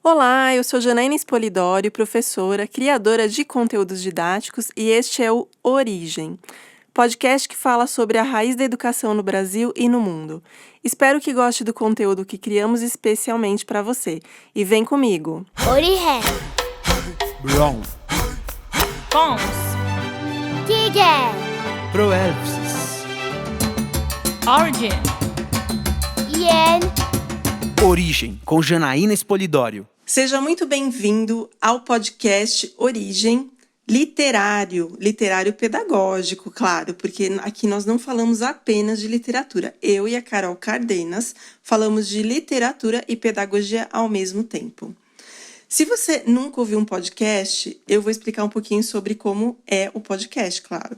Olá, eu sou Janaína Spolidório, professora, criadora de conteúdos didáticos e este é o Origem, podcast que fala sobre a raiz da educação no Brasil e no mundo. Espero que goste do conteúdo que criamos especialmente para você. E vem comigo! Origem. Brown, Pons, Tiger. Proelpsis, Origin, Yen. Origem, com Janaína Spolidório. Seja muito bem-vindo ao podcast Origem literário pedagógico, claro, porque aqui nós não falamos apenas de literatura. Eu e a Carol Cardenas falamos de literatura e pedagogia ao mesmo tempo. Se você nunca ouviu um podcast, eu vou explicar um pouquinho sobre como é o podcast, claro.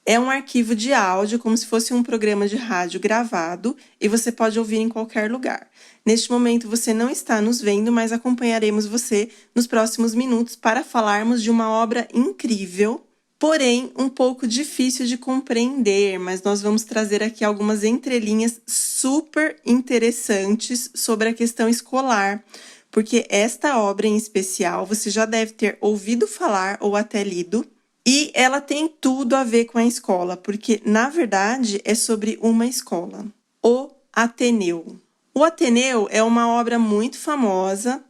É um arquivo de áudio, como se fosse um programa de rádio gravado, e você pode ouvir em qualquer lugar. Neste momento você não está nos vendo, mas acompanharemos você nos próximos minutos para falarmos de uma obra incrível, porém um pouco difícil de compreender, mas nós vamos trazer aqui algumas entrelinhas super interessantes sobre a questão escolar, porque esta obra em especial você já deve ter ouvido falar ou até lido, e ela tem tudo a ver com a escola, porque, na verdade, é sobre uma escola, o Ateneu. O Ateneu é uma obra muito famosa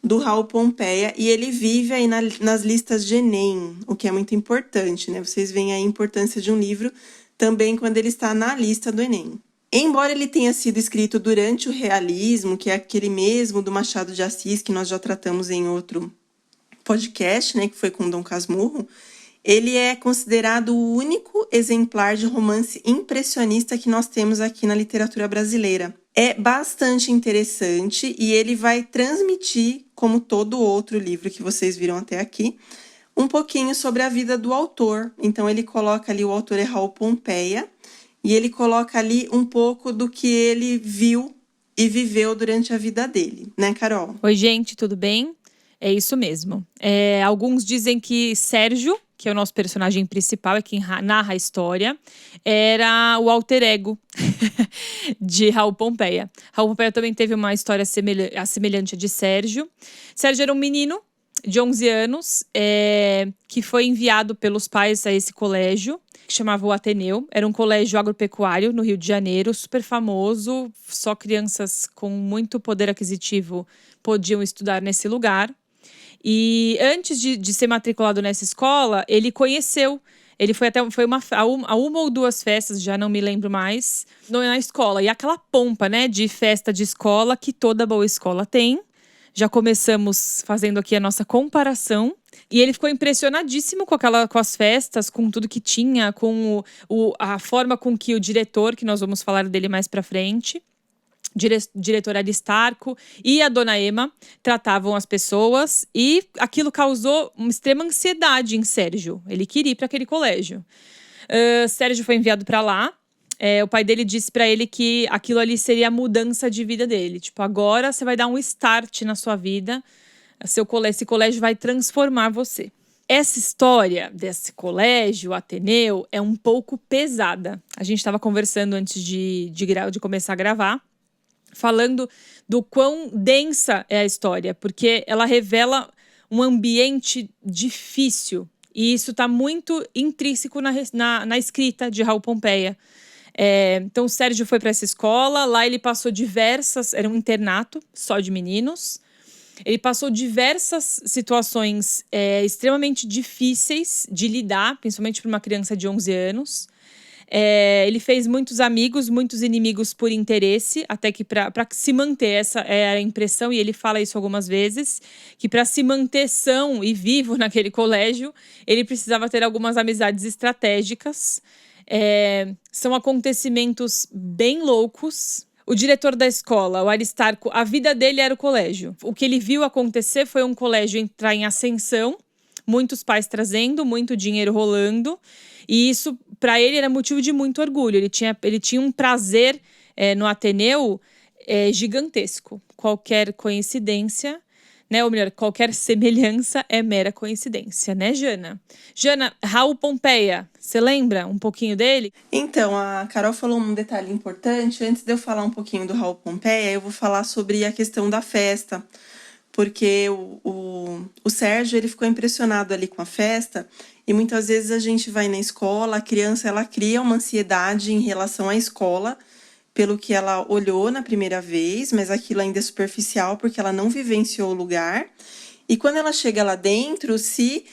do Raul Pompeia e ele vive aí nas listas de Enem, o que é muito importante, né? Vocês veem a importância de um livro também quando ele está na lista do Enem. Embora ele tenha sido escrito durante o realismo, que é aquele mesmo do Machado de Assis, que nós já tratamos em outro podcast, né, que foi com Dom Casmurro, ele é considerado o único exemplar de romance impressionista que nós temos aqui na literatura brasileira. É bastante interessante e ele vai transmitir, como todo outro livro que vocês viram até aqui, um pouquinho sobre a vida do autor. Então ele coloca ali, o autor é Raul Pompeia, e ele coloca ali um pouco do que ele viu e viveu durante a vida dele, né, Carol? Oi, gente, tudo bem? É isso mesmo. Alguns dizem que Sérgio, que é o nosso personagem principal, é quem narra a história, era o alter ego de Raul Pompeia. Raul Pompeia também teve uma história semelhante à de Sérgio. Sérgio era um menino de 11 anos que foi enviado pelos pais a esse colégio, que chamava o Ateneu. Era um colégio agropecuário no Rio de Janeiro, super famoso. Só crianças com muito poder aquisitivo podiam estudar nesse lugar. E antes de ser matriculado nessa escola, ele conheceu. Ele foi a uma ou duas festas, já não me lembro mais, na escola. E aquela pompa, né, de festa de escola que toda boa escola tem. Já começamos fazendo aqui a nossa comparação. E ele ficou impressionadíssimo com as festas, com tudo que tinha, com a forma com que o diretor, que nós vamos falar dele mais pra frente, diretor Aristarco e a dona Ema tratavam as pessoas, e aquilo causou uma extrema ansiedade em Sérgio. Ele queria ir para aquele colégio. Sérgio foi enviado para lá. O pai dele disse para ele que aquilo ali seria a mudança de vida dele. Tipo, agora você vai dar um start na sua vida. Esse colégio vai transformar você. Essa história desse colégio, Ateneu, é um pouco pesada. A gente estava conversando antes de começar a gravar, falando do quão densa é a história, porque ela revela um ambiente difícil, e isso está muito intrínseco na escrita de Raul Pompeia. Então o Sérgio foi para essa escola, lá ele passou era um internato só de meninos, ele passou diversas situações extremamente difíceis de lidar, principalmente para uma criança de 11 anos. Ele fez muitos amigos, muitos inimigos por interesse, até que para se manter, essa é a impressão, e ele fala isso algumas vezes, que para se manter são e vivo naquele colégio, ele precisava ter algumas amizades estratégicas. São acontecimentos bem loucos. O diretor da escola, o Aristarco, a vida dele era o colégio. O que ele viu acontecer foi um colégio entrar em ascensão, muitos pais trazendo, muito dinheiro rolando. E isso, para ele, era motivo de muito orgulho. Ele tinha um prazer no Ateneu gigantesco. Qualquer coincidência, né? Ou melhor, qualquer semelhança é mera coincidência, né, Jana? Jana, Raul Pompeia, você lembra um pouquinho dele? Então, a Carol falou um detalhe importante. Antes de eu falar um pouquinho do Raul Pompeia, eu vou falar sobre a questão da festa. porque o Sérgio ele ficou impressionado ali com a festa, e muitas vezes a gente vai na escola, a criança ela cria uma ansiedade em relação à escola, pelo que ela olhou na primeira vez, mas aquilo ainda é superficial porque ela não vivenciou o lugar. E quando ela chega lá dentro, se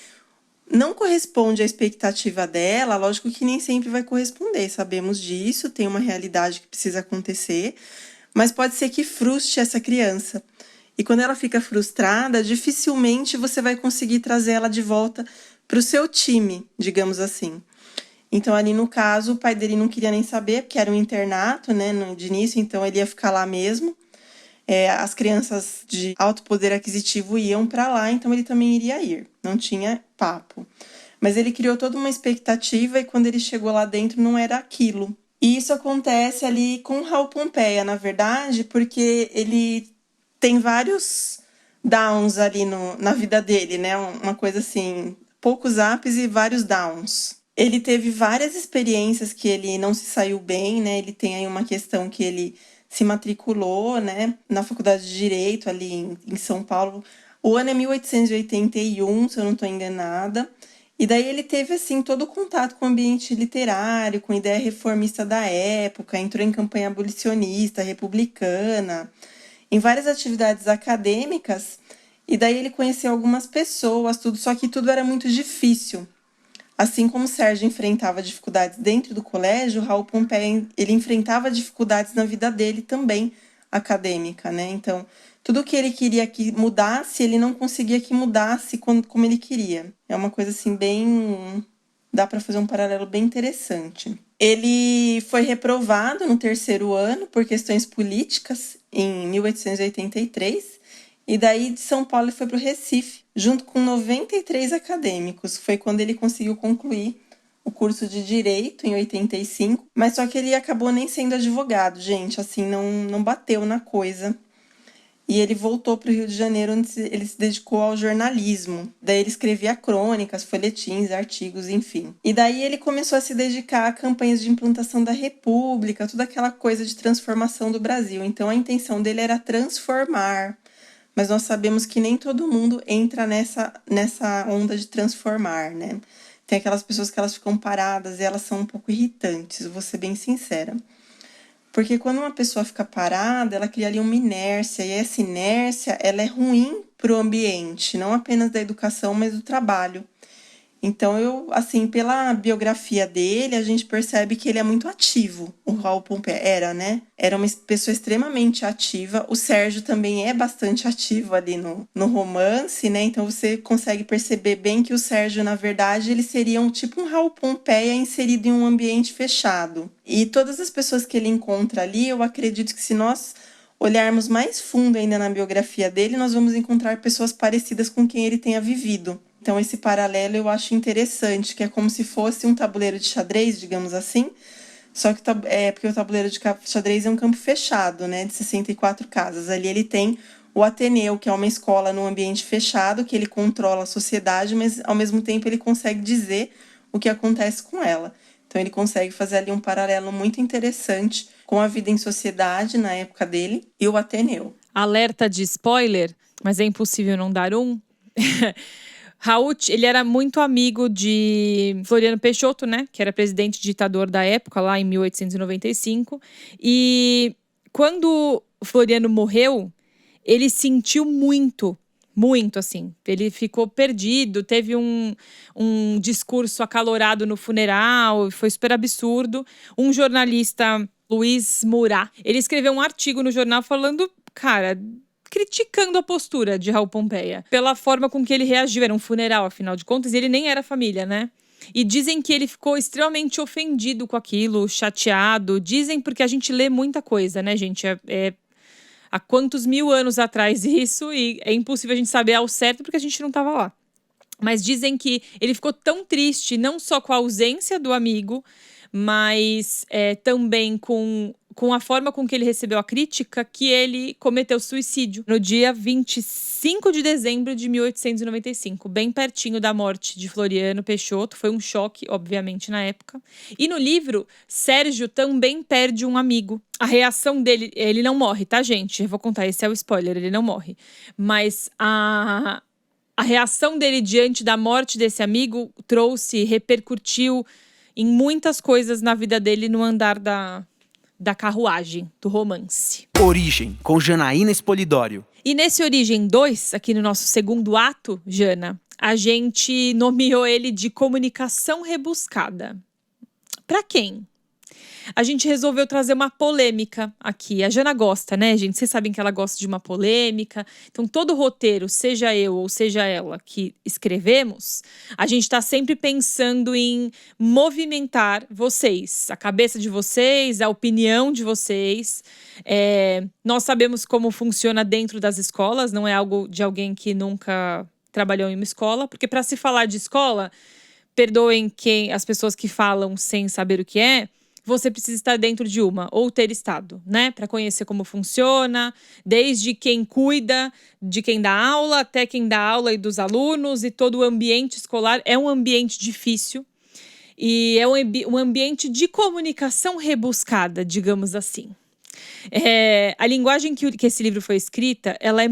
não corresponde à expectativa dela, lógico que nem sempre vai corresponder, sabemos disso, tem uma realidade que precisa acontecer, mas pode ser que frustre essa criança. E quando ela fica frustrada, dificilmente você vai conseguir trazer ela de volta para o seu time, digamos assim. Então, ali no caso, o pai dele não queria nem saber, porque era um internato, né, de início, então ele ia ficar lá mesmo. As crianças de alto poder aquisitivo iam para lá, então ele também iria ir, não tinha papo. Mas ele criou toda uma expectativa e quando ele chegou lá dentro não era aquilo. E isso acontece ali com o Raul Pompeia, na verdade, porque ele tem vários downs ali na vida dele, né? Uma coisa assim, poucos ups e vários downs. Ele teve várias experiências que ele não se saiu bem, né? Ele tem aí uma questão que ele se matriculou, né, na Faculdade de Direito ali em São Paulo. O ano é 1881, se eu não estou enganada. E daí ele teve, assim, todo o contato com o ambiente literário, com a ideia reformista da época, entrou em campanha abolicionista, republicana, em várias atividades acadêmicas. E daí ele conheceu algumas pessoas, tudo, só que tudo era muito difícil. Assim como o Sérgio enfrentava dificuldades dentro do colégio, o Raul Pompeia ele enfrentava dificuldades na vida dele também acadêmica, né? Então, tudo que ele queria que mudasse, ele não conseguia que mudasse como ele queria. É uma coisa assim bem... dá para fazer um paralelo bem interessante. Ele foi reprovado no terceiro ano por questões políticas em 1883. E daí de São Paulo ele foi para o Recife, junto com 93 acadêmicos. Foi quando ele conseguiu concluir o curso de Direito em 85, mas só que ele acabou nem sendo advogado, gente, assim, não bateu na coisa. E ele voltou para o Rio de Janeiro, onde ele se dedicou ao jornalismo. Daí ele escrevia crônicas, folhetins, artigos, enfim. E daí ele começou a se dedicar a campanhas de implantação da República, toda aquela coisa de transformação do Brasil. Então a intenção dele era transformar. Mas nós sabemos que nem todo mundo entra nessa onda de transformar, né? Tem aquelas pessoas que elas ficam paradas e elas são um pouco irritantes, vou ser bem sincera. Porque quando uma pessoa fica parada, ela cria ali uma inércia, e essa inércia, ela é ruim para o ambiente, não apenas da educação, mas do trabalho. Então, assim, pela biografia dele, a gente percebe que ele é muito ativo. O Raul Pompeia era, né? Era uma pessoa extremamente ativa. O Sérgio também é bastante ativo ali no romance, né? Então, você consegue perceber bem que o Sérgio, na verdade, ele seria tipo um Raul Pompeia inserido em um ambiente fechado. E todas as pessoas que ele encontra ali, eu acredito que se nós olharmos mais fundo ainda na biografia dele, nós vamos encontrar pessoas parecidas com quem ele tenha vivido. Então, esse paralelo eu acho interessante, que é como se fosse um tabuleiro de xadrez, digamos assim, só que porque o tabuleiro de xadrez é um campo fechado, né, de 64 casas. Ali ele tem o Ateneu, que é uma escola num ambiente fechado, que ele controla a sociedade, mas ao mesmo tempo ele consegue dizer o que acontece com ela. Então, ele consegue fazer ali um paralelo muito interessante com a vida em sociedade na época dele e o Ateneu. Alerta de spoiler, mas é impossível não dar um. Raul, ele era muito amigo de Floriano Peixoto, né? Que era presidente ditador da época, lá em 1895. E quando Floriano morreu, ele sentiu muito, assim. Ele ficou perdido, teve um discurso acalorado no funeral, foi super absurdo. Um jornalista, Luiz Murat, ele escreveu um artigo no jornal falando, cara, criticando a postura de Raul Pompeia, pela forma com que ele reagiu. Era um funeral, afinal de contas, e ele nem era família, né? E dizem que ele ficou extremamente ofendido com aquilo, chateado. Dizem porque a gente lê muita coisa, né, gente? Há quantos mil anos atrás isso, e é impossível a gente saber ao certo porque a gente não estava lá. Mas dizem que ele ficou tão triste, não só com a ausência do amigo, mas também com com a forma com que ele recebeu a crítica, que ele cometeu suicídio no dia 25 de dezembro de 1895, bem pertinho da morte de Floriano Peixoto. Foi um choque, obviamente, na época. E no livro, Sérgio também perde um amigo. A reação dele, ele não morre, tá, gente? Eu vou contar, esse é o spoiler, ele não morre. Mas a reação dele diante da morte desse amigo repercutiu em muitas coisas na vida dele no andar da carruagem, do romance. Origem, com Janaína Espolidório. E nesse Origem 2, aqui no nosso segundo ato, Jana, a gente nomeou ele de comunicação rebuscada. Pra quem? A gente resolveu trazer uma polêmica aqui. A Jana gosta, né, gente? Vocês sabem que ela gosta de uma polêmica. Então, todo roteiro, seja eu ou seja ela que escrevemos, a gente tá sempre pensando em movimentar vocês, a cabeça de vocês, a opinião de vocês. Nós sabemos como funciona dentro das escolas, não é algo de alguém que nunca trabalhou em uma escola, porque para se falar de escola, perdoem as pessoas que falam sem saber o que é, você precisa estar dentro de uma, ou ter estado, né? Para conhecer como funciona, desde quem cuida de quem dá aula, até quem dá aula e dos alunos, e todo o ambiente escolar. É um ambiente difícil e é um ambiente de comunicação rebuscada, digamos assim. A linguagem que esse livro foi escrita, ela é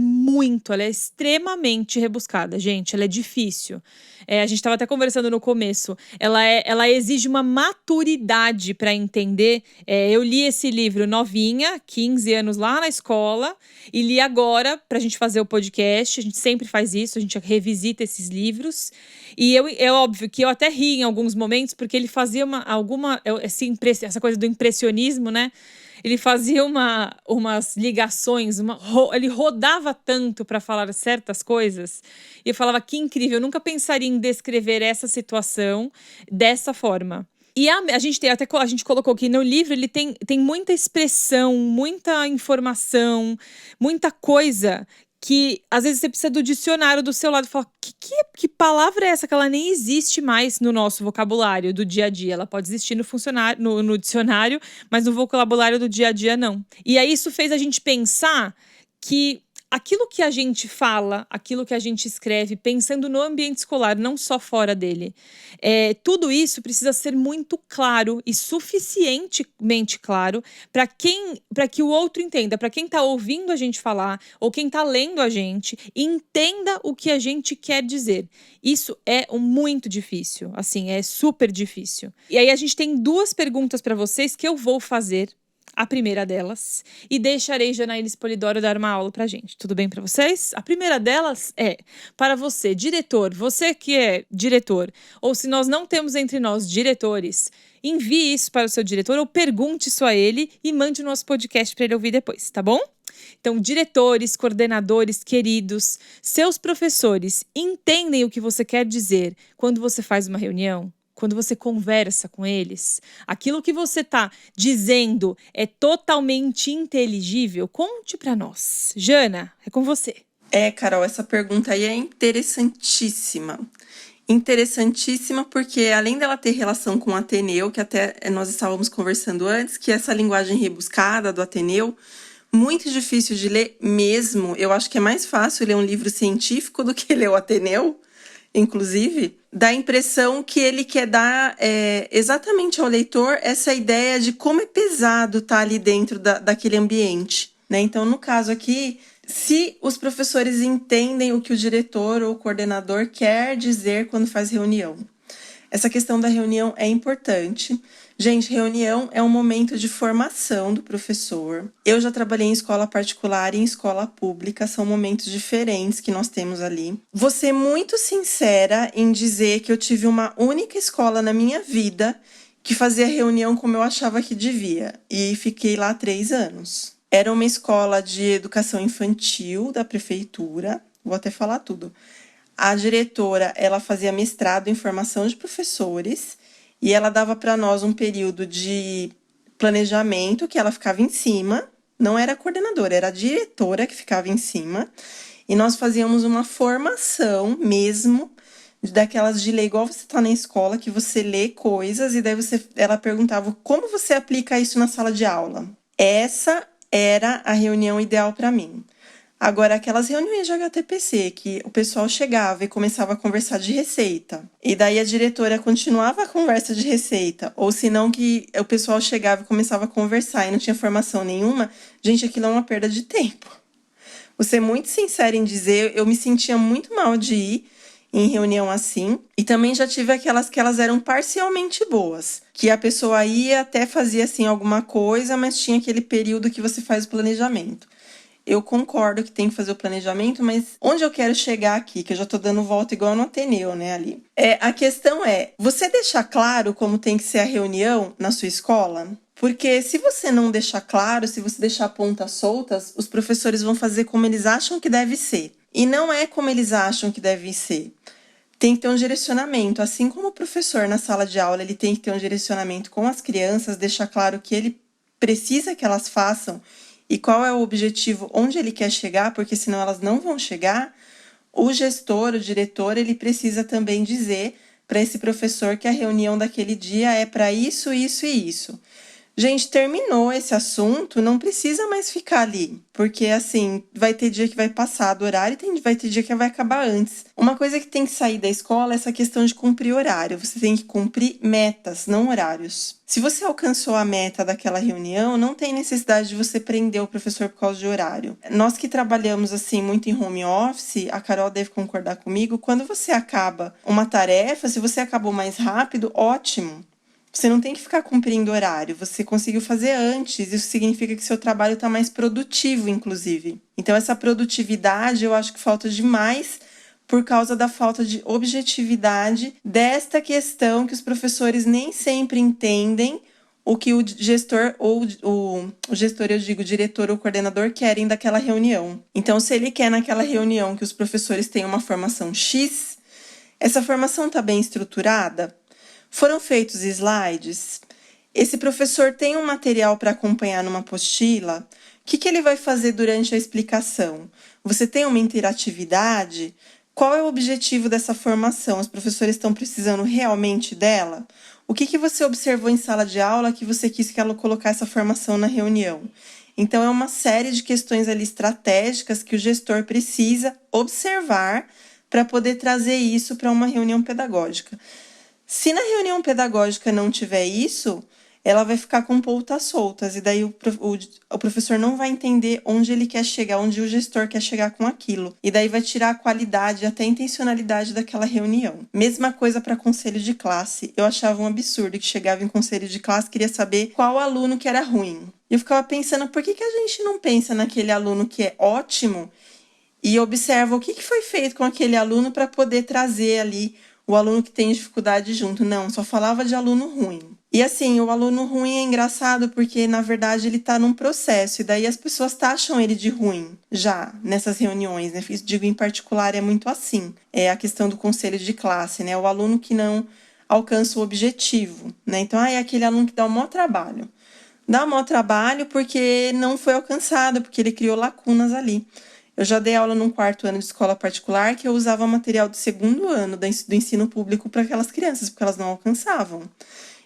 extremamente rebuscada, gente. Ela é difícil. A gente estava até conversando no começo. Ela exige uma maturidade para entender. Eu li esse livro novinha, 15 anos lá na escola, e li agora para a gente fazer o podcast. A gente sempre faz isso, a gente revisita esses livros. E é óbvio que eu até ri em alguns momentos, porque ele fazia essa coisa do impressionismo, né? Ele fazia umas ligações, ele rodava tanto para falar certas coisas. E eu falava, que incrível, eu nunca pensaria em descrever essa situação dessa forma. E a gente colocou que no livro ele tem muita expressão, muita informação, muita coisa que às vezes você precisa do dicionário do seu lado e falar, que palavra é essa? Que ela nem existe mais no nosso vocabulário do dia a dia. Ela pode existir no dicionário, mas no vocabulário do dia a dia não. E aí isso fez a gente pensar que aquilo que a gente fala, aquilo que a gente escreve, pensando no ambiente escolar, não só fora dele, tudo isso precisa ser muito claro e suficientemente claro para que o outro entenda, para quem está ouvindo a gente falar ou quem está lendo a gente, entenda o que a gente quer dizer. Isso é muito difícil, assim, é super difícil. E aí a gente tem 2 perguntas para vocês que eu vou fazer. A primeira delas, e deixarei Janaína Espolidório dar uma aula pra gente. Tudo bem pra vocês? A primeira delas é para você, diretor, você que é diretor, ou se nós não temos entre nós diretores, envie isso para o seu diretor ou pergunte isso a ele e mande o nosso podcast para ele ouvir depois, tá bom? Então, diretores, coordenadores, queridos, seus professores entendem o que você quer dizer quando você faz uma reunião? Quando você conversa com eles, aquilo que você está dizendo é totalmente inteligível? Conte para nós. Jana, é com você. Carol, essa pergunta aí é interessantíssima. Interessantíssima porque, além dela ter relação com o Ateneu, que até nós estávamos conversando antes, que essa linguagem rebuscada do Ateneu, muito difícil de ler mesmo. Eu acho que é mais fácil ler um livro científico do que ler o Ateneu. Inclusive, dá a impressão que ele quer dar exatamente ao leitor essa ideia de como é pesado estar ali dentro daquele ambiente, né? Então, no caso aqui, se os professores entendem o que o diretor ou o coordenador quer dizer quando faz reunião. Essa questão da reunião é importante. Gente, reunião é um momento de formação do professor. Eu já trabalhei em escola particular e em escola pública, são momentos diferentes que nós temos ali. Vou ser muito sincera em dizer que eu tive uma única escola na minha vida que fazia reunião como eu achava que devia, e fiquei lá 3 anos. Era uma escola de educação infantil da prefeitura, vou até falar tudo. A diretora, ela fazia mestrado em formação de professores e ela dava para nós um período de planejamento que ela ficava em cima, não era a coordenadora, era a diretora que ficava em cima, e nós fazíamos uma formação mesmo, daquelas de ler, igual você tá na escola, que você lê coisas e daí ela perguntava como você aplica isso na sala de aula. Essa era a reunião ideal para mim. Agora, aquelas reuniões de HTPC que o pessoal chegava e começava a conversar de receita, e daí a diretora continuava a conversa de receita, ou se não que o pessoal chegava e começava a conversar e não tinha formação nenhuma, gente, aquilo é uma perda de tempo. Vou ser muito sincera em dizer, eu me sentia muito mal de ir em reunião assim, e também já tive aquelas que elas eram parcialmente boas, que a pessoa ia até fazia assim alguma coisa, mas tinha aquele período que você faz o planejamento. Eu concordo que tem que fazer o planejamento, mas onde eu quero chegar aqui, que eu já tô dando volta igual no Ateneu, né, ali. A questão é, você deixar claro como tem que ser a reunião na sua escola? Porque se você não deixar claro, se você deixar pontas soltas, os professores vão fazer como eles acham que deve ser. E não é como eles acham que deve ser. Tem que ter um direcionamento. Assim como o professor na sala de aula, ele tem que ter um direcionamento com as crianças, deixar claro que ele precisa que elas façam e qual é o objetivo, onde ele quer chegar, porque senão elas não vão chegar. O gestor, o diretor, ele precisa também dizer para esse professor que a reunião daquele dia é para isso, isso e isso. Gente, terminou esse assunto, não precisa mais ficar ali, porque assim, vai ter dia que vai passar do horário e vai ter dia que vai acabar antes. Uma coisa que tem que sair da escola é essa questão de cumprir horário. Você tem que cumprir metas, não horários. Se você alcançou a meta daquela reunião, não tem necessidade de você prender o professor por causa de horário. Nós que trabalhamos assim muito em home office, a Carol deve concordar comigo, quando você acaba uma tarefa, se você acabou mais rápido, ótimo. Você não tem que ficar cumprindo horário, você conseguiu fazer antes, isso significa que seu trabalho está mais produtivo, inclusive. Então, essa produtividade eu acho que falta demais por causa da falta de objetividade desta questão que os professores nem sempre entendem o que o gestor ou o gestor, eu digo, o diretor ou o coordenador querem daquela reunião. Então, se ele quer naquela reunião que os professores tenham uma formação X, essa formação está bem estruturada? Foram feitos slides? Esse professor tem um material para acompanhar numa apostila? O que ele vai fazer durante a explicação? Você tem uma interatividade? Qual é o objetivo dessa formação? Os professores estão precisando realmente dela? O que você observou em sala de aula que você quis que ela colocasse essa formação na reunião? Então, é uma série de questões ali estratégicas que o gestor precisa observar para poder trazer isso para uma reunião pedagógica. Se na reunião pedagógica não tiver isso, ela vai ficar com pontas soltas, e daí o professor não vai entender onde ele quer chegar, onde o gestor quer chegar com aquilo. E daí vai tirar a qualidade e até a intencionalidade daquela reunião. Mesma coisa para conselho de classe. Eu achava um absurdo que chegava em conselho de classe, queria saber qual aluno que era ruim. E eu ficava pensando, por que a gente não pensa naquele aluno que é ótimo e observa o que foi feito com aquele aluno para poder trazer ali o aluno que tem dificuldade junto? Não, só falava de aluno ruim. E assim, o aluno ruim é engraçado porque, na verdade, ele está num processo, e daí as pessoas taxam ele de ruim, já, nessas reuniões, né? Digo, em particular, é muito assim. É a questão do conselho de classe, né? O aluno que não alcança o objetivo, né? Então, é aquele aluno que dá o maior trabalho. Dá o maior trabalho porque não foi alcançado, porque ele criou lacunas ali. Eu já dei aula num 4º ano de escola particular que eu usava material do 2º ano do ensino público para aquelas crianças, porque elas não alcançavam.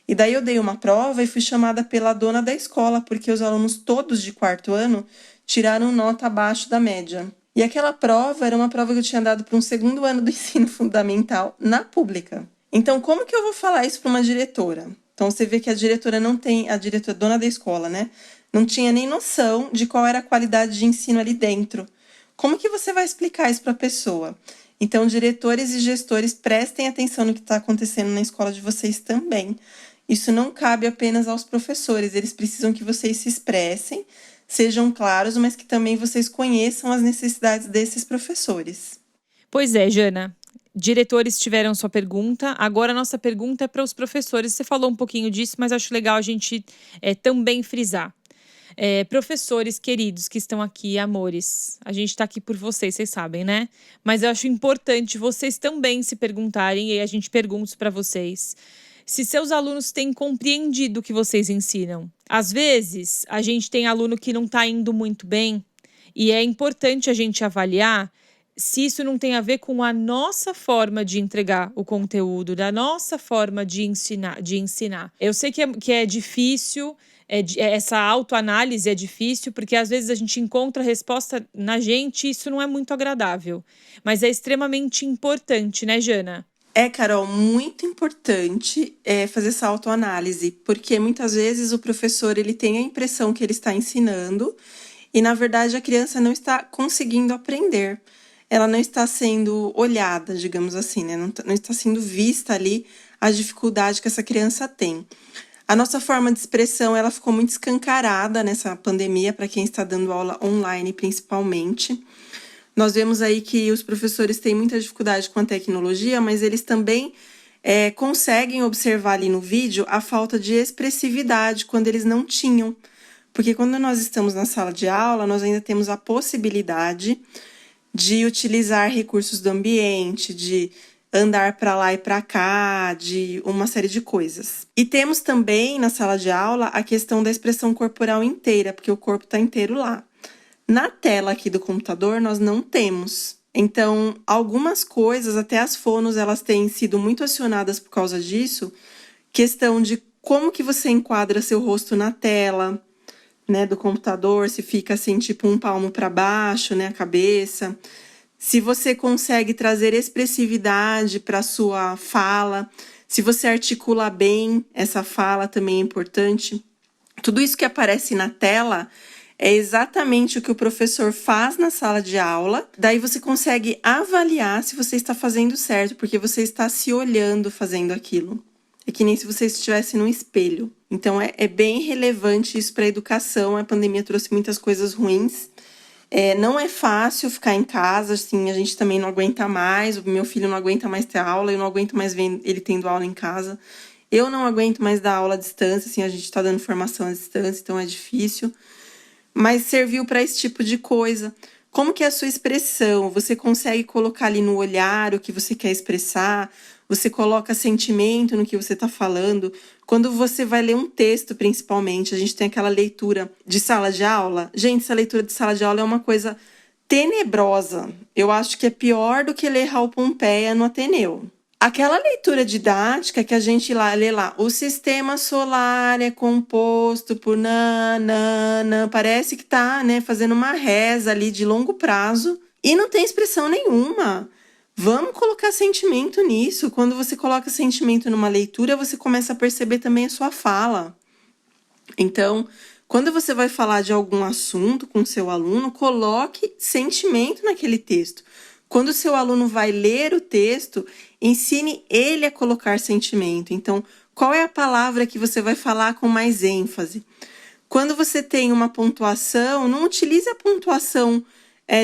E daí eu dei uma prova e fui chamada pela dona da escola, porque os alunos todos de 4º ano tiraram nota abaixo da média. E aquela prova era uma prova que eu tinha dado para um 2º ano do ensino fundamental na pública. Então, como que eu vou falar isso para uma diretora? Então, você vê que a diretora não tem, a diretora, dona da escola, né? Não tinha nem noção de qual era a qualidade de ensino ali dentro. Como que você vai explicar isso para a pessoa? Então, diretores e gestores, prestem atenção no que está acontecendo na escola de vocês também. Isso não cabe apenas aos professores, eles precisam que vocês se expressem, sejam claros, mas que também vocês conheçam as necessidades desses professores. Pois é, Jana. Diretores tiveram sua pergunta, agora a nossa pergunta é para os professores. Você falou um pouquinho disso, mas acho legal a gente também frisar. Professores queridos que estão aqui, amores, a gente está aqui por vocês, vocês sabem, né? Mas eu acho importante vocês também se perguntarem, e aí a gente pergunta para vocês, se seus alunos têm compreendido o que vocês ensinam. Às vezes, a gente tem aluno que não está indo muito bem, e é importante a gente avaliar se isso não tem a ver com a nossa forma de entregar o conteúdo, da nossa forma de ensinar. Eu sei que é difícil, essa autoanálise é difícil, porque às vezes a gente encontra a resposta na gente e isso não é muito agradável. Mas é extremamente importante, né, Jana? Carol, muito importante fazer essa autoanálise, porque muitas vezes o professor ele tem a impressão que ele está ensinando e, na verdade, a criança não está conseguindo aprender. Ela não está sendo olhada, digamos assim, né? Não está sendo vista ali a dificuldade que essa criança tem. A nossa forma de expressão ela ficou muito escancarada nessa pandemia, para quem está dando aula online, principalmente. Nós vemos aí que os professores têm muita dificuldade com a tecnologia, mas eles também conseguem observar ali no vídeo a falta de expressividade quando eles não tinham. Porque quando nós estamos na sala de aula, nós ainda temos a possibilidade de utilizar recursos do ambiente, de andar para lá e para cá, de uma série de coisas. E temos também na sala de aula a questão da expressão corporal inteira, porque o corpo está inteiro lá. Na tela aqui do computador, nós não temos. Então, algumas coisas, até as fonos, elas têm sido muito acionadas por causa disso. Questão de como que você enquadra seu rosto na tela, né, do computador, se fica assim, tipo um palmo para baixo, né, a cabeça. Se você consegue trazer expressividade para sua fala, se você articula bem essa fala também é importante. Tudo isso que aparece na tela é exatamente o que o professor faz na sala de aula. Daí você consegue avaliar se você está fazendo certo, porque você está se olhando fazendo aquilo. É que nem se você estivesse num espelho. Então, é bem relevante isso para a educação. A pandemia trouxe muitas coisas ruins. Não é fácil ficar em casa, assim, a gente também não aguenta mais. O meu filho não aguenta mais ter aula, eu não aguento mais ver ele tendo aula em casa. Eu não aguento mais dar aula à distância, assim, a gente está dando formação à distância, então é difícil. Mas serviu para esse tipo de coisa. Como que é a sua expressão? Você consegue colocar ali no olhar o que você quer expressar? Você coloca sentimento no que você está falando? Quando você vai ler um texto, principalmente, a gente tem aquela leitura de sala de aula. Gente, essa leitura de sala de aula é uma coisa tenebrosa. Eu acho que é pior do que ler Raul Pompeia no Ateneu. Aquela leitura didática que a gente lê lá, o sistema solar é composto por nanana, parece que tá, né, fazendo uma reza ali de longo prazo e não tem expressão nenhuma. Vamos colocar sentimento nisso. Quando você coloca sentimento numa leitura, você começa a perceber também a sua fala. Então, quando você vai falar de algum assunto com seu aluno, coloque sentimento naquele texto. Quando o seu aluno vai ler o texto, ensine ele a colocar sentimento. Então, qual é a palavra que você vai falar com mais ênfase? Quando você tem uma pontuação, não utilize a pontuação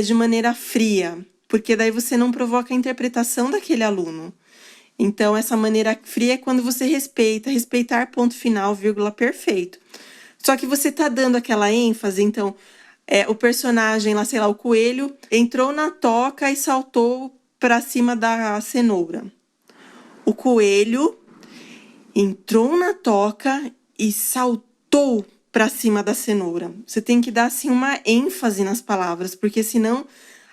de maneira fria, porque daí você não provoca a interpretação daquele aluno. Então, essa maneira fria é quando você respeitar ponto final, vírgula, perfeito. Só que você está dando aquela ênfase, então... o personagem lá, sei lá, o coelho, entrou na toca e saltou para cima da cenoura. O coelho entrou na toca e saltou para cima da cenoura. Você tem que dar assim uma ênfase nas palavras, porque senão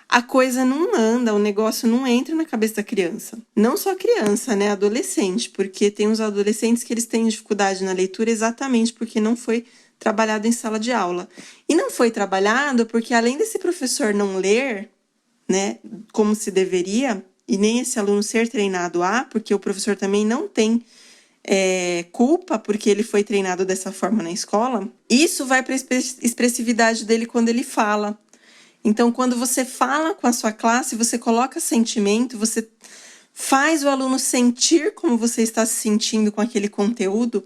a coisa não anda, o negócio não entra na cabeça da criança. Não só criança, né? Adolescente, porque tem uns adolescentes que eles têm dificuldade na leitura exatamente porque não foi trabalhado em sala de aula. E não foi trabalhado porque, além desse professor não ler, né, como se deveria, e nem esse aluno ser treinado porque o professor também não tem culpa porque ele foi treinado dessa forma na escola, isso vai para a expressividade dele quando ele fala. Então, quando você fala com a sua classe, você coloca sentimento, você faz o aluno sentir como você está se sentindo com aquele conteúdo,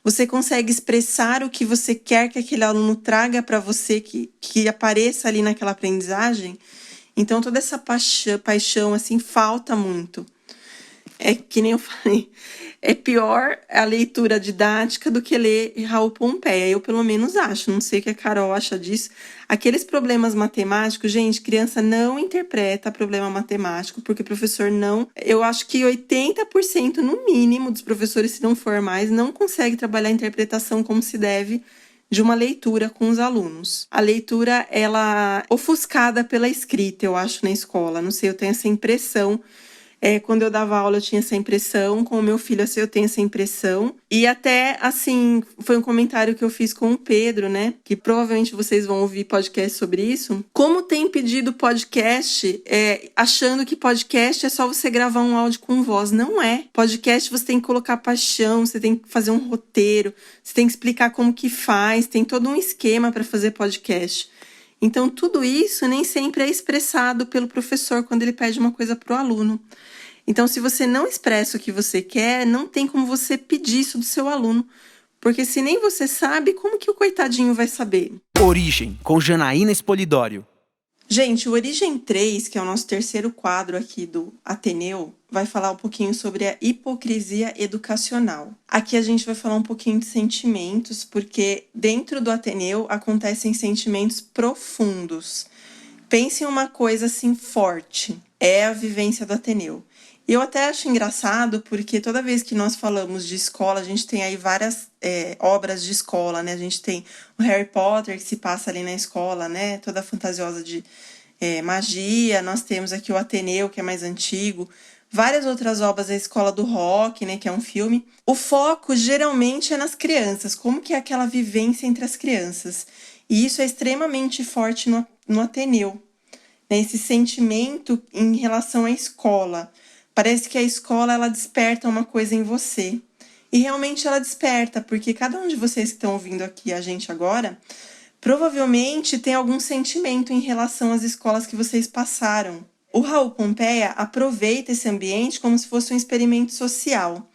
você consegue expressar o que você quer que aquele aluno traga para você, que apareça ali naquela aprendizagem. Então, toda essa paixão assim, falta muito. É que nem eu falei, é pior a leitura didática do que ler Raul Pompeia. Eu, pelo menos, acho. Não sei o que a Carol acha disso. Aqueles problemas matemáticos, gente, criança não interpreta problema matemático, porque o professor não... Eu acho que 80% no mínimo dos professores, se não for mais, não consegue trabalhar a interpretação como se deve de uma leitura com os alunos. A leitura, ela é ofuscada pela escrita, eu acho, na escola. Não sei, eu tenho essa impressão. Quando eu dava aula, eu tinha essa impressão. Com o meu filho, assim, eu tenho essa impressão. E até, assim, foi um comentário que eu fiz com o Pedro, né? Que provavelmente vocês vão ouvir podcast sobre isso. Como tem pedido podcast, achando que podcast é só você gravar um áudio com voz. Não é. Podcast você tem que colocar paixão, você tem que fazer um roteiro, você tem que explicar como que faz, tem todo um esquema para fazer podcast. Então, tudo isso nem sempre é expressado pelo professor quando ele pede uma coisa para o aluno. Então, se você não expressa o que você quer, não tem como você pedir isso do seu aluno. Porque se nem você sabe, como que o coitadinho vai saber? Origem, com Janaína Espolidório. Gente, o Origem 3, que é o nosso terceiro quadro aqui do Ateneu, vai falar um pouquinho sobre a hipocrisia educacional. Aqui a gente vai falar um pouquinho de sentimentos, porque dentro do Ateneu acontecem sentimentos profundos. Pense em uma coisa assim forte, é a vivência do Ateneu. E eu até acho engraçado, porque toda vez que nós falamos de escola, a gente tem aí várias obras de escola, né? A gente tem o Harry Potter, que se passa ali na escola, né? Toda fantasiosa de magia. Nós temos aqui o Ateneu, que é mais antigo. Várias outras obras da Escola do Rock, né? Que é um filme. O foco, geralmente, é nas crianças. Como que é aquela vivência entre as crianças. E isso é extremamente forte no Ateneu. Né? Esse sentimento em relação à escola. Parece que a escola, ela desperta uma coisa em você. E realmente ela desperta, porque cada um de vocês que estão ouvindo aqui a gente agora, provavelmente tem algum sentimento em relação às escolas que vocês passaram. O Raul Pompeia aproveita esse ambiente como se fosse um experimento social.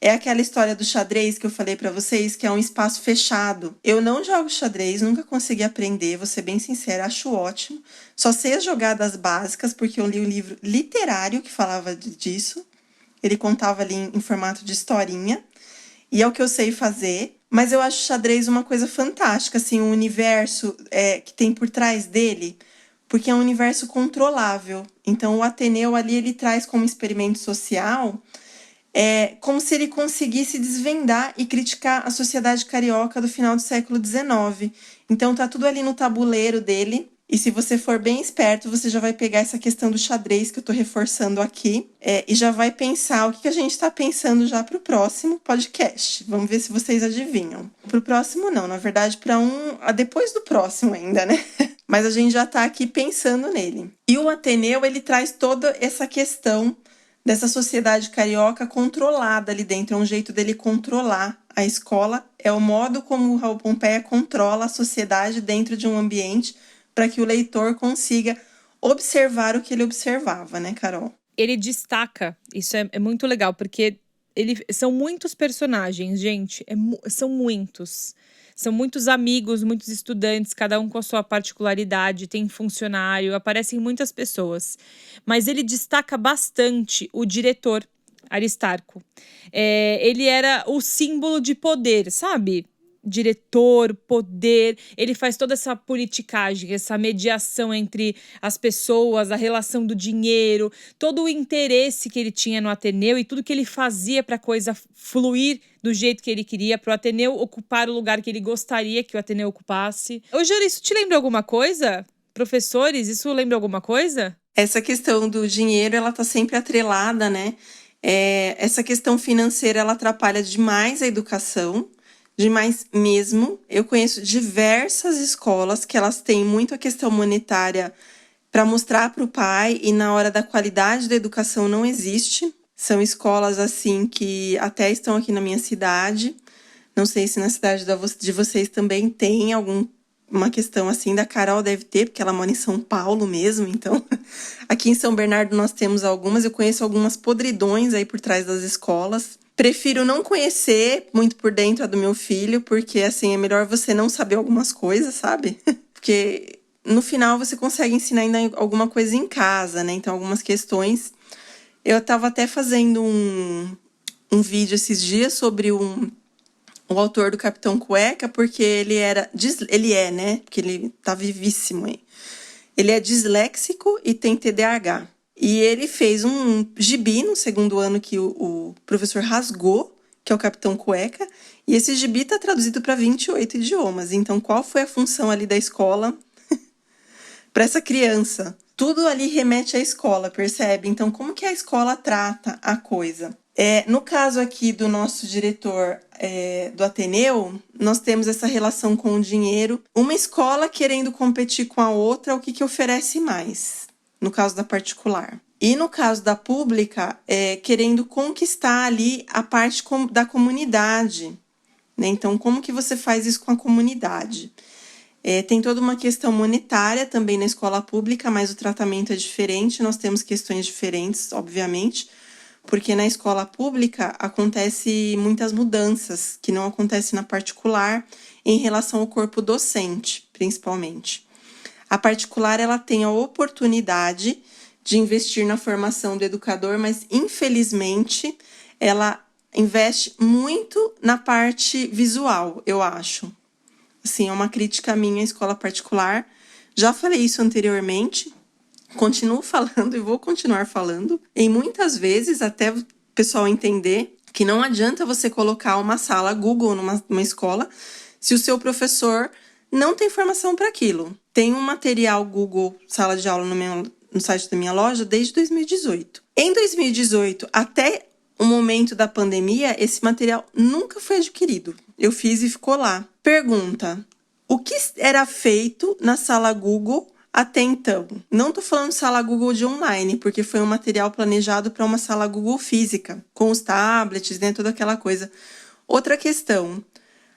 É aquela história do xadrez que eu falei para vocês, que é um espaço fechado. Eu não jogo xadrez, nunca consegui aprender, vou ser bem sincera, acho ótimo. Só sei as jogadas básicas, porque eu li um livro literário que falava disso. Ele contava ali em formato de historinha. E é o que eu sei fazer. Mas eu acho xadrez uma coisa fantástica, assim, o universo que tem por trás dele, porque é um universo controlável. Então, o Ateneu ali, ele traz como experimento social... como se ele conseguisse desvendar e criticar a sociedade carioca do final do século XIX. Então tá tudo ali no tabuleiro dele. E se você for bem esperto, você já vai pegar essa questão do xadrez que eu tô reforçando aqui. E já vai pensar o que a gente tá pensando já pro próximo podcast. Vamos ver se vocês adivinham. Pro próximo não, na verdade depois do próximo ainda, né? Mas a gente já tá aqui pensando nele. E o Ateneu, ele traz toda essa questão dessa sociedade carioca controlada ali dentro. É um jeito dele controlar a escola. É o modo como o Raul Pompeia controla a sociedade dentro de um ambiente para que o leitor consiga observar o que ele observava, né, Carol? Ele destaca, isso é muito legal, porque são muitos personagens, gente, são muitos. São muitos amigos, muitos estudantes, cada um com a sua particularidade, tem funcionário, aparecem muitas pessoas. Mas ele destaca bastante o diretor, Aristarco. Ele era o símbolo de poder, sabe? Diretor, poder, ele faz toda essa politicagem, essa mediação entre as pessoas, a relação do dinheiro, todo o interesse que ele tinha no Ateneu e tudo que ele fazia para a coisa fluir do jeito que ele queria, para o Ateneu ocupar o lugar que ele gostaria que o Ateneu ocupasse. Ô, Júlia, isso te lembra alguma coisa? Professores, isso lembra alguma coisa? Essa questão do dinheiro, ela tá sempre atrelada, né? Essa questão financeira, ela atrapalha demais a educação, demais mesmo. Eu conheço diversas escolas que elas têm muito a questão monetária para mostrar para o pai e na hora da qualidade da educação não existe. São escolas assim que até estão aqui na minha cidade. Não sei se na cidade de vocês também tem uma questão assim. Da Carol deve ter, porque ela mora em São Paulo mesmo. Então, aqui em São Bernardo nós temos algumas. Eu conheço algumas podridões aí por trás das escolas. Prefiro não conhecer muito por dentro a do meu filho, porque assim é melhor você não saber algumas coisas, sabe? Porque no final você consegue ensinar ainda alguma coisa em casa, né? Então, algumas questões. Eu estava até fazendo um vídeo esses dias sobre o autor do Capitão Cueca, porque ele é, né? Porque ele tá vivíssimo aí. Ele é disléxico e tem TDAH. E ele fez um gibi no segundo ano que o professor rasgou, que é o Capitão Cueca, e esse gibi está traduzido para 28 idiomas. Então, qual foi a função ali da escola para essa criança? tudo ali remete à escola, percebe? Então, como que a escola trata a coisa? No caso aqui do nosso diretor do Ateneu, nós temos essa relação com o dinheiro. Uma escola querendo competir com a outra, o que oferece mais, no caso da particular. E no caso da pública, querendo conquistar ali a parte da comunidade, né? Então, como que você faz isso com a comunidade? Tem toda uma questão monetária também na escola pública, mas o tratamento é diferente, nós temos questões diferentes, obviamente, porque na escola pública acontece muitas mudanças que não acontecem na particular em relação ao corpo docente, principalmente. A particular, ela tem a oportunidade de investir na formação do educador, mas infelizmente ela investe muito na parte visual, eu acho. Assim, é uma crítica minha à escola particular. Já falei isso anteriormente, continuo falando e vou continuar falando. E muitas vezes, até o pessoal entender que não adianta você colocar uma sala Google numa escola se o seu professor não tem formação para aquilo. Tem um material Google Sala de Aula no site da minha loja desde 2018. Em 2018, até o momento da pandemia, esse material nunca foi adquirido. Eu fiz e ficou lá. Pergunta: o que era feito na sala Google até então? Não estou falando sala Google de online, porque foi um material planejado para uma sala Google física, com os tablets, né, toda aquela coisa. Outra questão: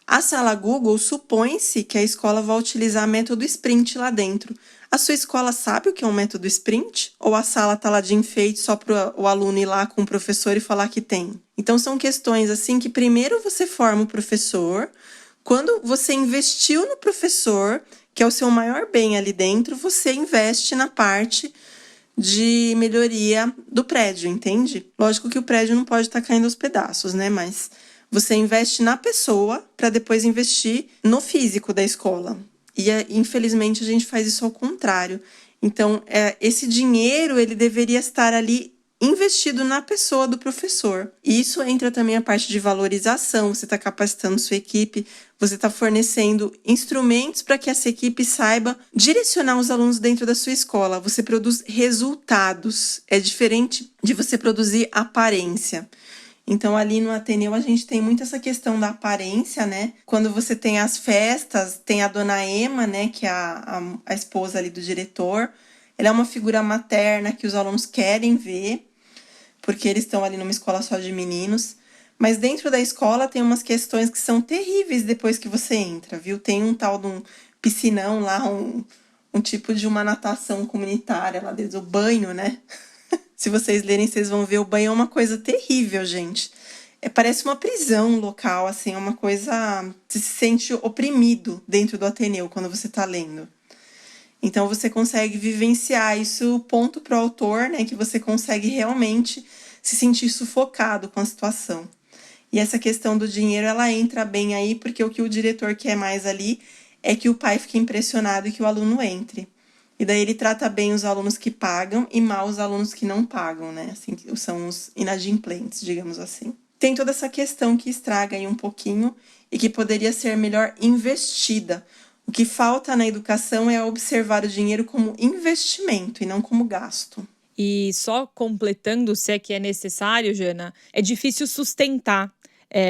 a sala Google supõe-se que a escola vai utilizar método Sprint lá dentro. A sua escola sabe o que é um método Sprint? Ou a sala está lá de enfeite só para o aluno ir lá com o professor e falar que tem? Então, são questões assim que primeiro você forma o professor. Quando você investiu no professor, que é o seu maior bem ali dentro, você investe na parte de melhoria do prédio, entende? Lógico que o prédio não pode estar caindo aos pedaços, né? Mas você investe na pessoa para depois investir no físico da escola. E, infelizmente, a gente faz isso ao contrário. Então, esse dinheiro, ele deveria estar ali investido na pessoa do professor. E isso entra também a parte de valorização, você está capacitando sua equipe, você está fornecendo instrumentos para que essa equipe saiba direcionar os alunos dentro da sua escola. Você produz resultados, é diferente de você produzir aparência. Então, ali no Ateneu, a gente tem muito essa questão da aparência, né? Quando você tem as festas, tem a dona Ema, né? Que é a esposa ali do diretor. Ela é uma figura materna que os alunos querem ver, porque eles estão ali numa escola só de meninos. Mas dentro da escola tem umas questões que são terríveis depois que você entra, viu? Tem um tal de um piscinão lá, um tipo de uma natação comunitária lá dentro, o banho, né? Se vocês lerem, vocês vão ver, o banho é uma coisa terrível, gente. Parece uma prisão local, assim, é uma coisa... Você se sente oprimido dentro do Ateneu quando você está lendo. Então, você consegue vivenciar isso, ponto pro autor, né? Que você consegue realmente se sentir sufocado com a situação. E essa questão do dinheiro, ela entra bem aí, porque o que o diretor quer mais ali é que o pai fique impressionado e que o aluno entre. E daí ele trata bem os alunos que pagam e mal os alunos que não pagam, né? Assim, são os inadimplentes, digamos assim. Tem toda essa questão que estraga aí um pouquinho e que poderia ser melhor investida. O que falta na educação é observar o dinheiro como investimento e não como gasto. E só completando, se é que é necessário, Jana, é difícil sustentar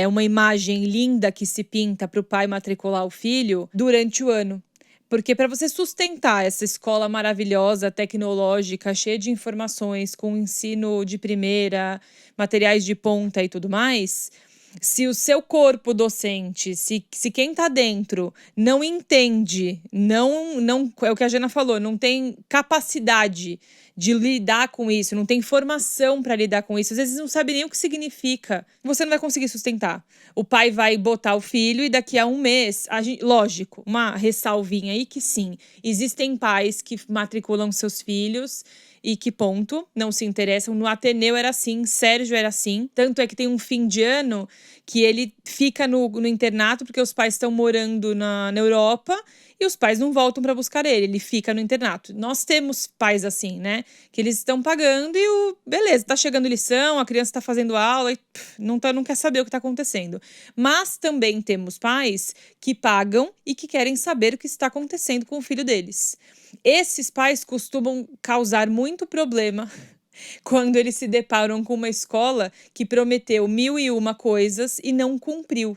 uma imagem linda que se pinta para o pai matricular o filho durante o ano. Porque para você sustentar essa escola maravilhosa, tecnológica, cheia de informações, com ensino de primeira, materiais de ponta e tudo mais, se o seu corpo docente, se quem está dentro não entende, não é o que a Jana falou, não tem capacidade de lidar com isso, não tem formação para lidar com isso, às vezes não sabe nem o que significa, você não vai conseguir sustentar. O pai vai botar o filho e daqui a um mês, lógico, uma ressalvinha aí que sim, existem pais que matriculam seus filhos e que ponto, não se interessam. No Ateneu era assim, Sérgio era assim. Tanto é que tem um fim de ano que ele fica no internato porque os pais estão morando na Europa e os pais não voltam para buscar ele. Ele fica no internato. Nós temos pais assim, né? Que eles estão pagando e beleza, tá chegando lição, a criança tá fazendo aula e não quer saber o que tá acontecendo. Mas também temos pais que pagam e que querem saber o que está acontecendo com o filho deles. Esses pais costumam causar muito problema quando eles se deparam com uma escola que prometeu 1001 coisas e não cumpriu.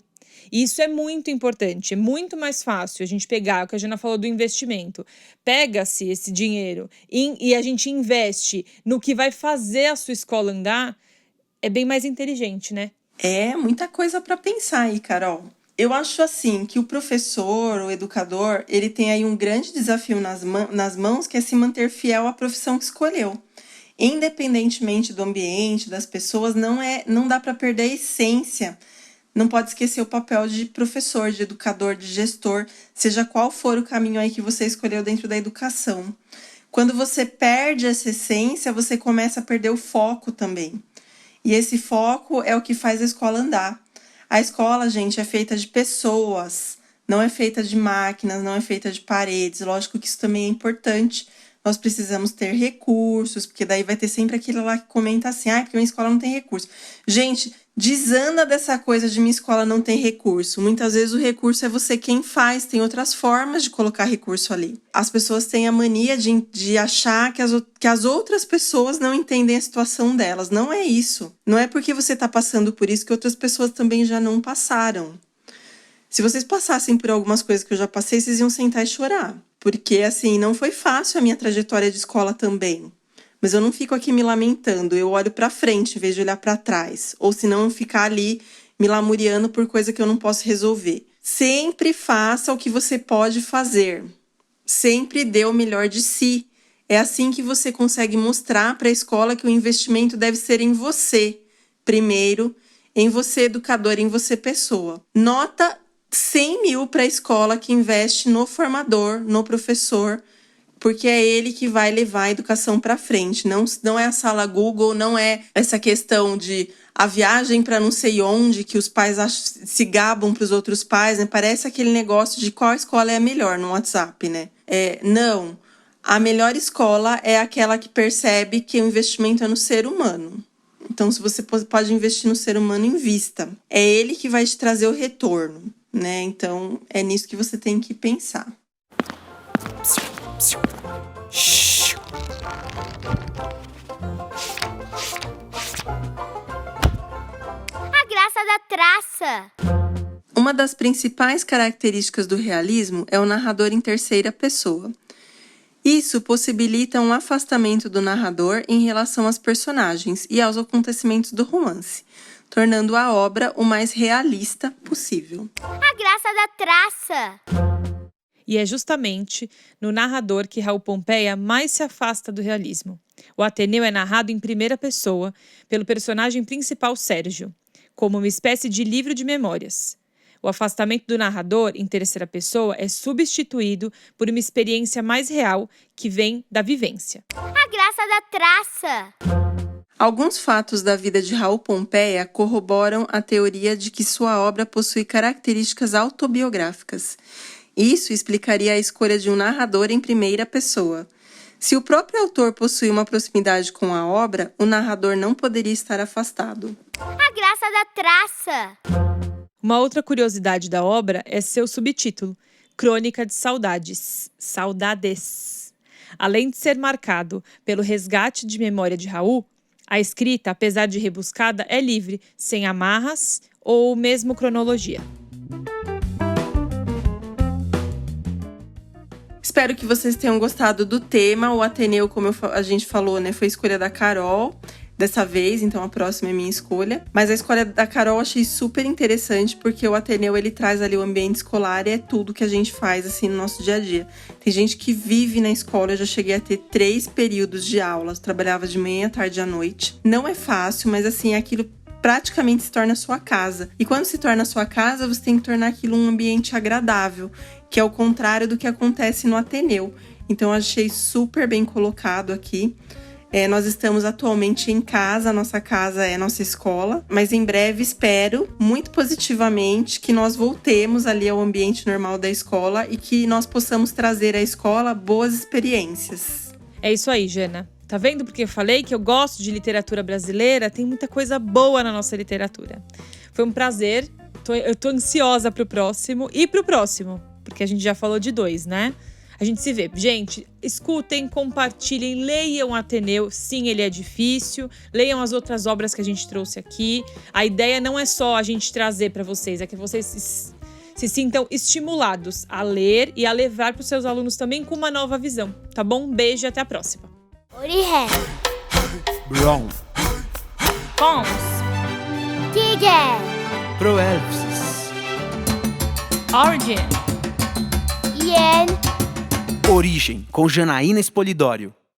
Isso é muito importante, é muito mais fácil a gente pegar, o que a Jana falou do investimento. Pega-se esse dinheiro e a gente investe no que vai fazer a sua escola andar, é bem mais inteligente, né? É muita coisa para pensar aí, Carol. Eu acho assim que o professor, o educador, ele tem aí um grande desafio nas mãos, que é se manter fiel à profissão que escolheu. Independentemente do ambiente, das pessoas, não dá para perder a essência. Não pode esquecer o papel de professor, de educador, de gestor, seja qual for o caminho aí que você escolheu dentro da educação. Quando você perde essa essência, você começa a perder o foco também. E esse foco é o que faz a escola andar. A escola, gente, é feita de pessoas, não é feita de máquinas, não é feita de paredes. Lógico que isso também é importante. Nós precisamos ter recursos, porque daí vai ter sempre aquele lá que comenta assim, porque minha escola não tem recurso. Gente, desanda dessa coisa de minha escola não tem recurso. Muitas vezes o recurso é você quem faz, tem outras formas de colocar recurso ali. As pessoas têm a mania de achar que as outras pessoas não entendem a situação delas. Não é isso. Não é porque você está passando por isso que outras pessoas também já não passaram. Se vocês passassem por algumas coisas que eu já passei, vocês iam sentar e chorar. Porque, assim, não foi fácil a minha trajetória de escola também. Mas eu não fico aqui me lamentando, eu olho para frente em vez de olhar para trás. Ou se não, ficar ali me lamuriando por coisa que eu não posso resolver. Sempre faça o que você pode fazer. Sempre dê o melhor de si. É assim que você consegue mostrar para a escola que o investimento deve ser em você. Primeiro, em você educador, em você pessoa. Nota 100 mil para a escola que investe no formador, no professor, porque é ele que vai levar a educação para frente. Não é a sala Google, não é essa questão de a viagem para não sei onde, que os pais se gabam para os outros pais, né? Parece aquele negócio de qual escola é a melhor no WhatsApp, né? Não, a melhor escola é aquela que percebe que o investimento é no ser humano. Então, se você pode investir no ser humano, invista. É ele que vai te trazer o retorno, né? Então, é nisso que você tem que pensar. A graça da traça. Uma das principais características do realismo é o narrador em terceira pessoa. Isso possibilita um afastamento do narrador em relação aos personagens e aos acontecimentos do romance, tornando a obra o mais realista possível. A graça da traça. E é justamente no narrador que Raul Pompeia mais se afasta do realismo. O Ateneu é narrado em primeira pessoa pelo personagem principal Sérgio, como uma espécie de livro de memórias. O afastamento do narrador em terceira pessoa é substituído por uma experiência mais real que vem da vivência. A graça da traça. Alguns fatos da vida de Raul Pompeia corroboram a teoria de que sua obra possui características autobiográficas. Isso explicaria a escolha de um narrador em primeira pessoa. Se o próprio autor possui uma proximidade com a obra, o narrador não poderia estar afastado. A graça da traça. Uma outra curiosidade da obra é seu subtítulo, Crônica de Saudades, Saudades. Além de ser marcado pelo resgate de memória de Raul, a escrita, apesar de rebuscada, é livre, sem amarras ou mesmo cronologia. Espero que vocês tenham gostado do tema. O Ateneu, como a gente falou, né, foi a escolha da Carol dessa vez, então a próxima é minha escolha. Mas a escolha da Carol eu achei super interessante, porque o Ateneu, ele traz ali o ambiente escolar e é tudo que a gente faz assim no nosso dia a dia. Tem gente que vive na escola, eu já cheguei a ter 3 períodos de aulas, trabalhava de manhã, tarde e à noite. Não é fácil, mas assim, aquilo praticamente se torna a sua casa. E quando se torna a sua casa, você tem que tornar aquilo um ambiente agradável, que é o contrário do que acontece no Ateneu. Então, eu achei super bem colocado aqui. Nós estamos atualmente em casa, a nossa casa é a nossa escola, mas em breve espero, muito positivamente, que nós voltemos ali ao ambiente normal da escola e que nós possamos trazer à escola boas experiências. É isso aí, Jana. Tá vendo porque eu falei que eu gosto de literatura brasileira? Tem muita coisa boa na nossa literatura. Foi um prazer, eu tô ansiosa pro próximo, porque a gente já falou de 2, né? A gente se vê. Gente, escutem, compartilhem, leiam Ateneu. Sim, ele é difícil. Leiam as outras obras que a gente trouxe aqui. A ideia não é só a gente trazer para vocês, é que vocês se sintam estimulados a ler e a levar para os seus alunos também com uma nova visão, tá bom? Um beijo e até a próxima. 오리해 Wrong. Pons. 기계 Proelpsis. Origin. 옌 Origem, com Janaína Espolidório.